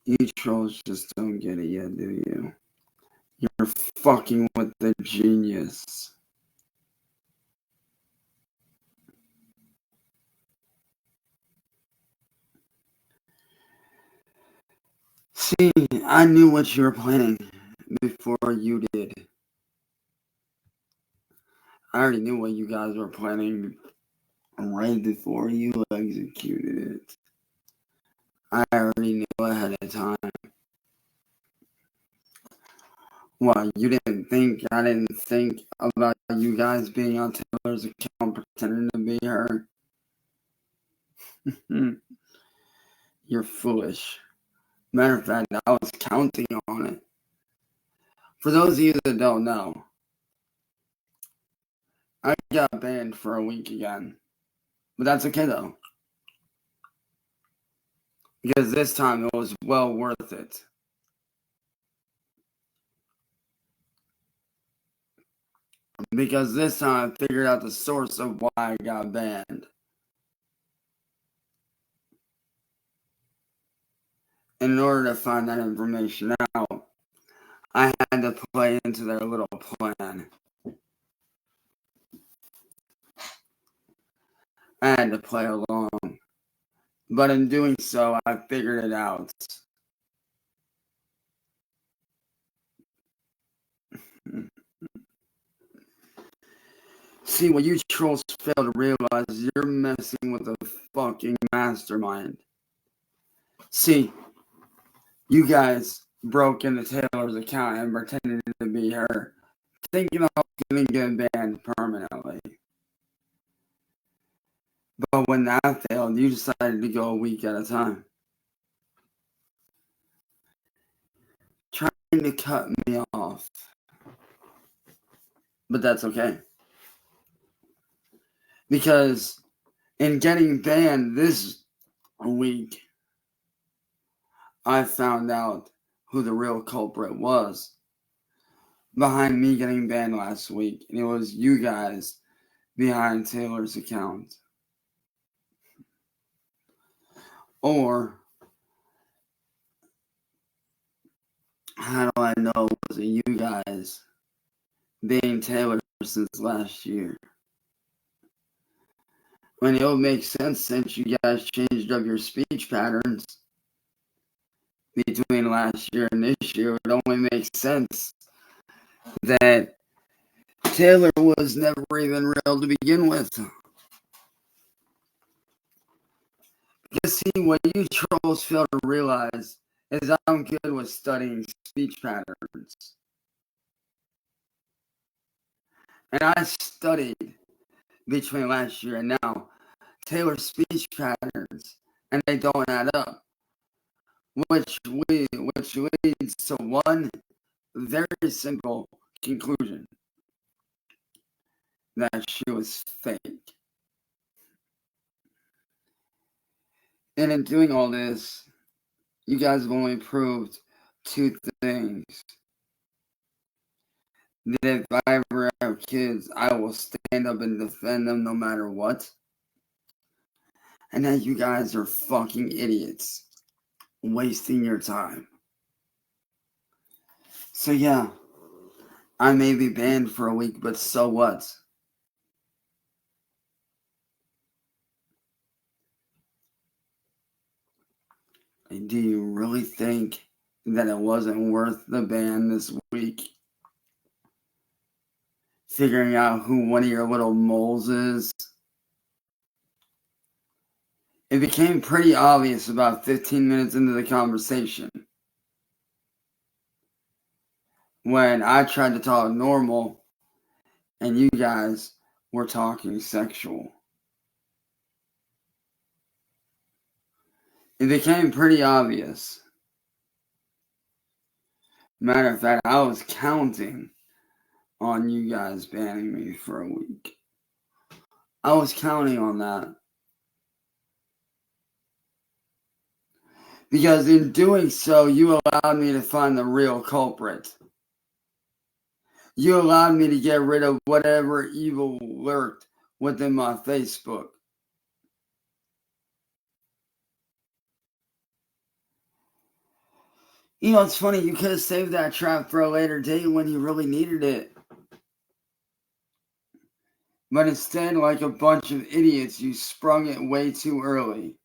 You trolls just don't get it yet, do you? You're fucking with the genius. See, I knew what you were planning before you did. I already knew what you guys were planning right before you executed it. I already knew ahead of time. Well, you didn't think I didn't think about you guys being on Taylor's account pretending to be her? You're foolish. Matter of fact, I was counting on it. For those of you that don't know, I got banned for a week again. But that's okay though. Because this time it was well worth it. Because this time I figured out the source of why I got banned. And in order to find that information out, I had to play into their little plan. I had to play along. But in doing so, I figured it out. See, what you trolls fail to realize is you're messing with a fucking mastermind. See, you guys broke into Taylor's account and pretended to be her, thinking I was going to get banned permanently. But when that failed, you decided to go a week at a time. Trying to cut me off. But that's okay. Because in getting banned this week, I found out who the real culprit was behind me getting banned last week. And it was you guys behind Taylor's account. Or, how do I know it wasn't you guys being Taylor since last year? When it would make sense since you guys changed up your speech patterns between last year and this year, it would only make sense that Taylor was never even real to begin with. Because see, what you trolls fail to realize is I'm good with studying speech patterns. And I studied between last year and now Taylor's speech patterns, and they don't add up. Which leads to one very simple conclusion: that she was fake. And in doing all this, you guys have only proved two things. That if I ever have kids, I will stand up and defend them no matter what. And that you guys are fucking idiots, wasting your time. So yeah, I may be banned for a week, but so what? Do you really think that it wasn't worth the ban this week? Figuring out who one of your little moles is? It became pretty obvious about 15 minutes into the conversation when I tried to talk normal and you guys were talking sexual. It became pretty obvious. Matter of fact, I was counting on you guys banning me for a week. I was counting on that. Because in doing so, you allowed me to find the real culprit. You allowed me to get rid of whatever evil lurked within my Facebook. You know, it's funny, you could have saved that trap for a later date when you really needed it. But instead, like a bunch of idiots, you sprung it way too early.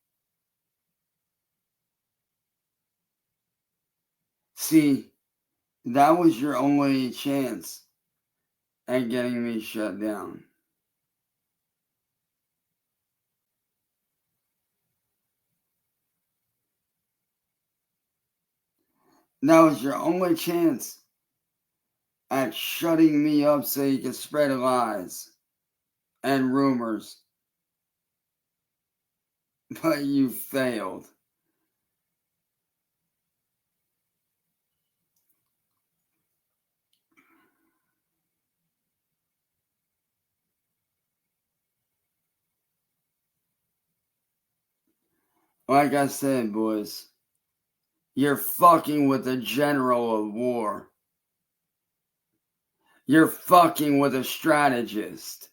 See, that was your only chance at getting me shut down. That was your only chance at shutting me up so you could spread lies and rumors. But you failed. Like I said, boys, you're fucking with a general of war. You're fucking with a strategist.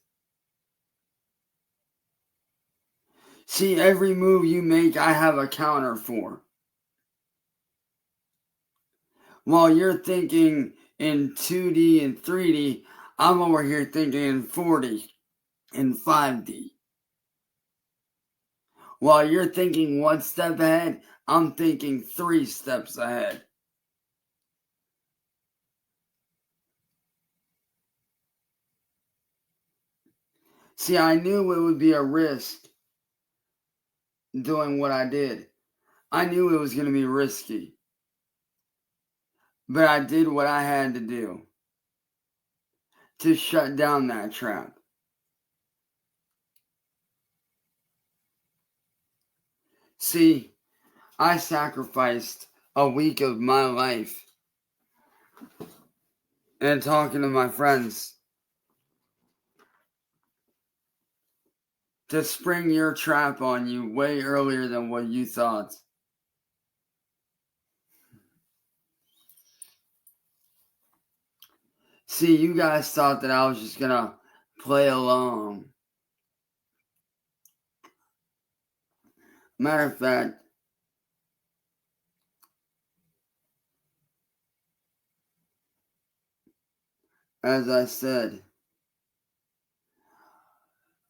See, every move you make, I have a counter for. While you're thinking in 2D and 3D, I'm over here thinking in 4D and 5D. While you're thinking one step ahead, I'm thinking 3 steps ahead. See, I knew it would be a risk doing what I did. I knew it was going to be risky. But I did what I had to do to shut down that trap. See, I sacrificed a week of my life and talking to my friends to spring your trap on you way earlier than what you thought. See, you guys thought that I was just gonna play along. Matter of fact, as I said,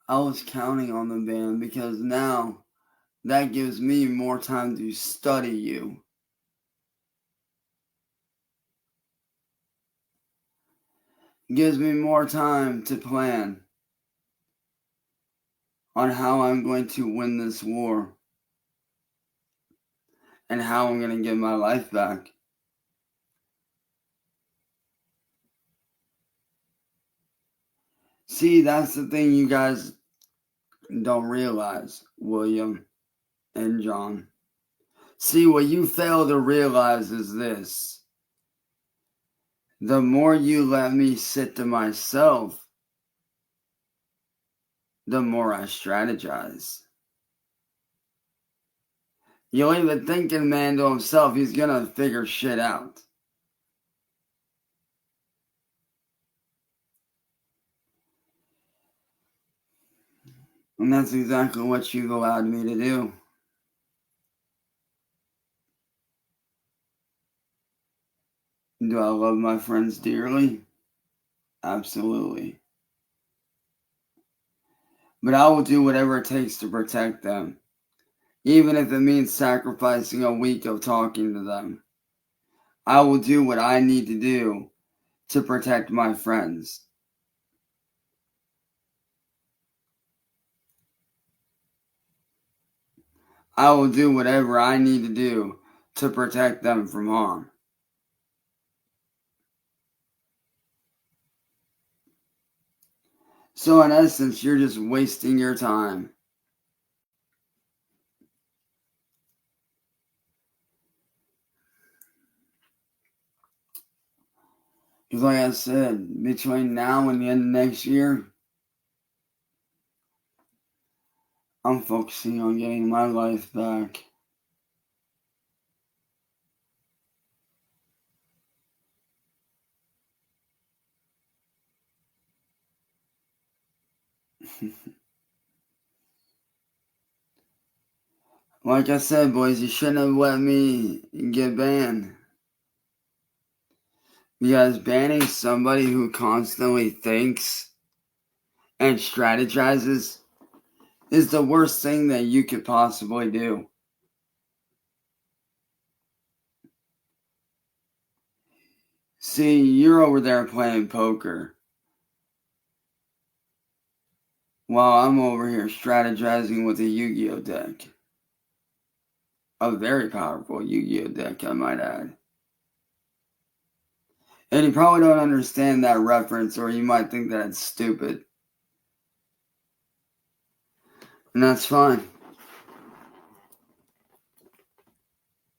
I was counting on the band because now that gives me more time to study you. Gives me more time to plan on how I'm going to win this war and how I'm going to get my life back. See, that's the thing you guys don't realize, William and John. See, what you fail to realize is this. The more you let me sit to myself, the more I strategize. You leave a thinking man to himself, he's gonna figure shit out. And that's exactly what you've allowed me to do. Do I love my friends dearly? Absolutely. But I will do whatever it takes to protect them, even if it means sacrificing a week of talking to them. I will do what I need to do to protect my friends. I will do whatever I need to do to protect them from harm. So in essence, you're just wasting your time. Because like I said, between now and the end of next year, I'm focusing on getting my life back. Like I said, boys, you shouldn't have let me get banned. Because banning somebody who constantly thinks and strategizes is the worst thing that you could possibly do. See, you're over there playing poker, while I'm over here strategizing with a Yu-Gi-Oh deck. A very powerful Yu-Gi-Oh deck, I might add. And you probably don't understand that reference, or you might think that it's stupid. And that's fine.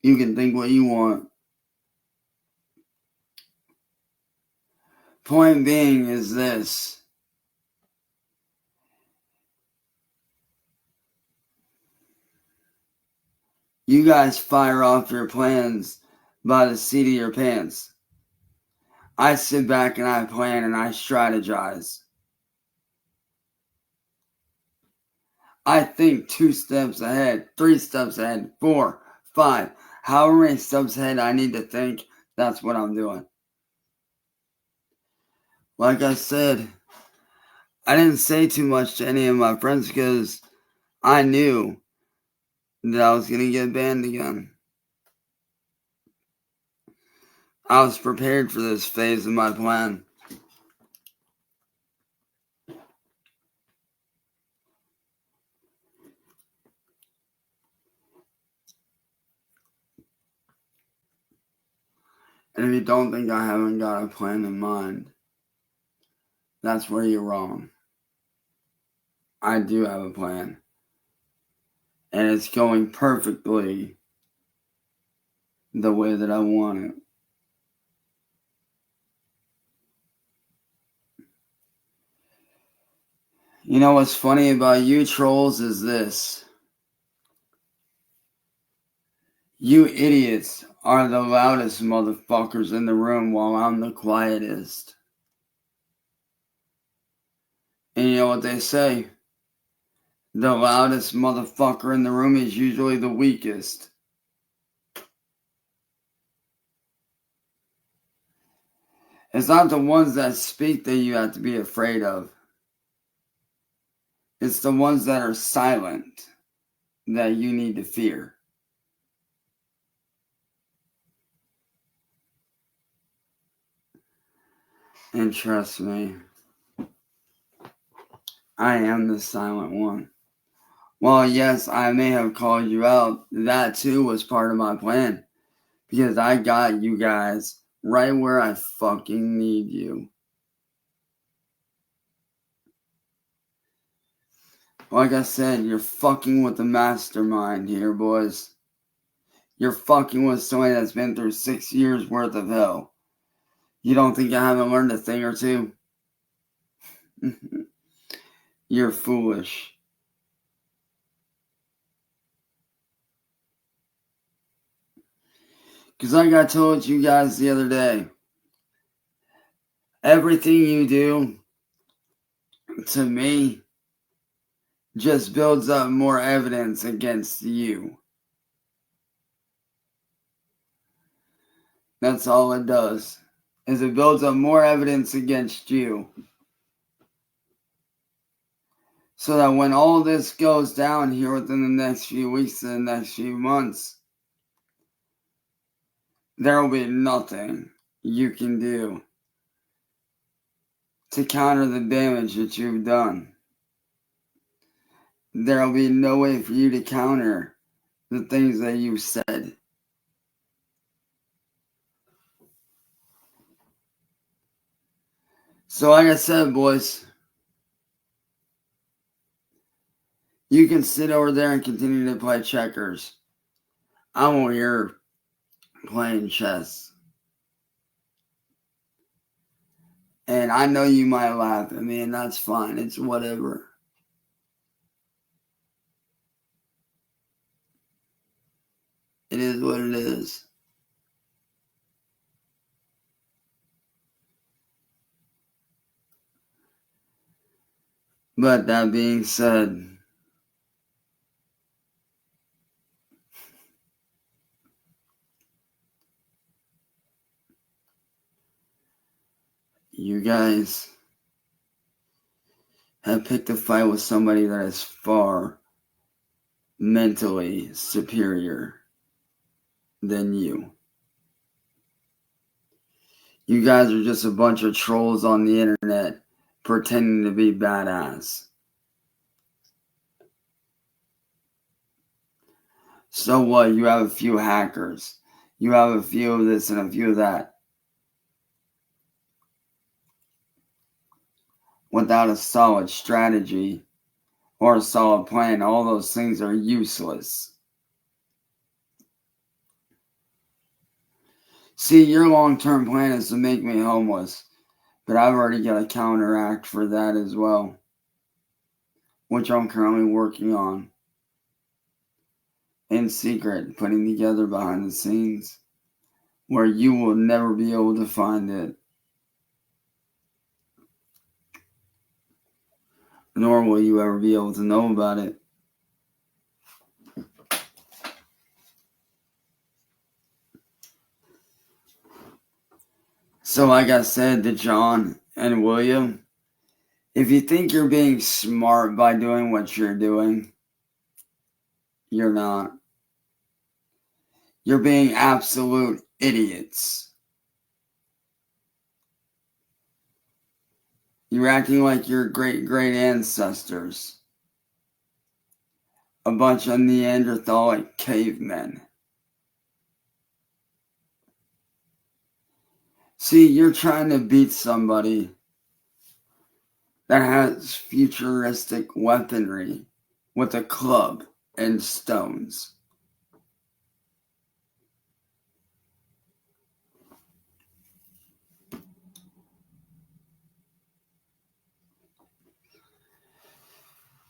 You can think what you want. Point being is this. You guys fire off your plans by the seat of your pants. I sit back and I plan and I strategize. I think 2 steps ahead, 3 steps ahead, 4, 5. However many steps ahead I need to think, that's what I'm doing. Like I said, I didn't say too much to any of my friends because I knew that I was going to get banned again. I was prepared for this phase of my plan. And if you don't think I haven't got a plan in mind, that's where you're wrong. I do have a plan. And it's going perfectly the way that I want it. You know what's funny about you trolls is this. You idiots are the loudest motherfuckers in the room while I'm the quietest. And you know what they say? The loudest motherfucker in the room is usually the weakest. It's not the ones that speak that you have to be afraid of. It's the ones that are silent that you need to fear. And trust me, I am the silent one. Well, yes, I may have called you out. That too was part of my plan. Because I got you guys right where I fucking need you. Like I said, you're fucking with the mastermind here, boys. You're fucking with somebody that's been through 6 years worth of hell. You don't think I haven't learned a thing or two? You're foolish. Because like I told you guys the other day, everything you do to me just builds up more evidence against you. That's all it does, is it builds up more evidence against you. So that when all this goes down here within the next few weeks and the next few months, there will be nothing you can do to counter the damage that you've done. There will be no way for you to counter the things that you've said. So like I said, boys, you can sit over there and continue to play checkers. I'm over here playing chess. And I know you might laugh at me, and that's fine. It's whatever. It is what it is. But that being said, you guys have picked a fight with somebody that is far mentally superior than you. You guys are just a bunch of trolls on the internet pretending to be badass. So what? You have a few hackers. You have a few of this and a few of that. Without a solid strategy or a solid plan, all those things are useless. See, your long-term plan is to make me homeless, but I've already got a counteract for that as well, which I'm currently working on in secret, putting together behind the scenes, where you will never be able to find it, nor will you ever be able to know about it. So like I said to John and William, if you think you're being smart by doing what you're doing, you're not. You're being absolute idiots. You're acting like your great ancestors. A bunch of Neanderthalic cavemen. See, you're trying to beat somebody that has futuristic weaponry with a club and stones.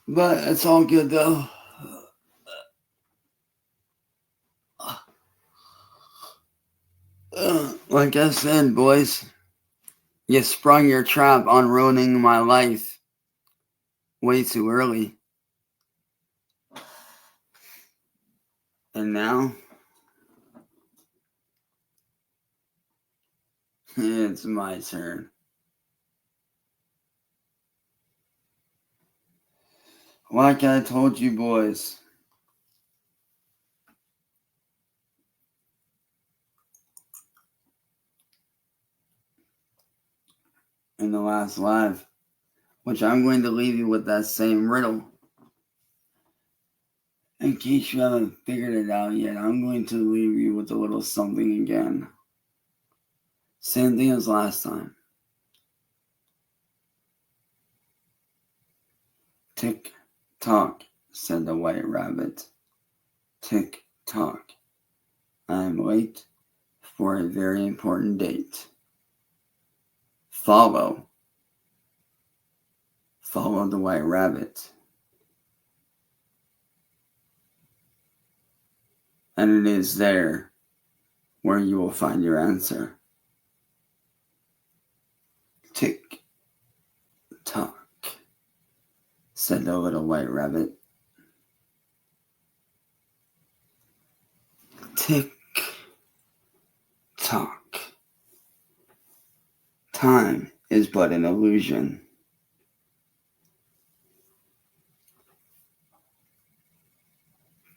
But it's all good though. Like I said, boys, you sprung your trap on ruining my life way too early. And now, it's my turn. Like I told you boys, in the last live, which I'm going to leave you with that same riddle. In case you haven't figured it out yet, I'm going to leave you with a little something again. Same thing as last time. Tick tock, said the white rabbit. Tick tock. I am late for a very important date. Follow the white rabbit. And it is there where you will find your answer. Tick tock, said the little white rabbit. Tick tock. Time is but an illusion.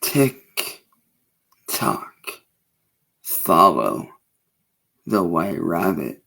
Tick tock. Follow the white rabbit.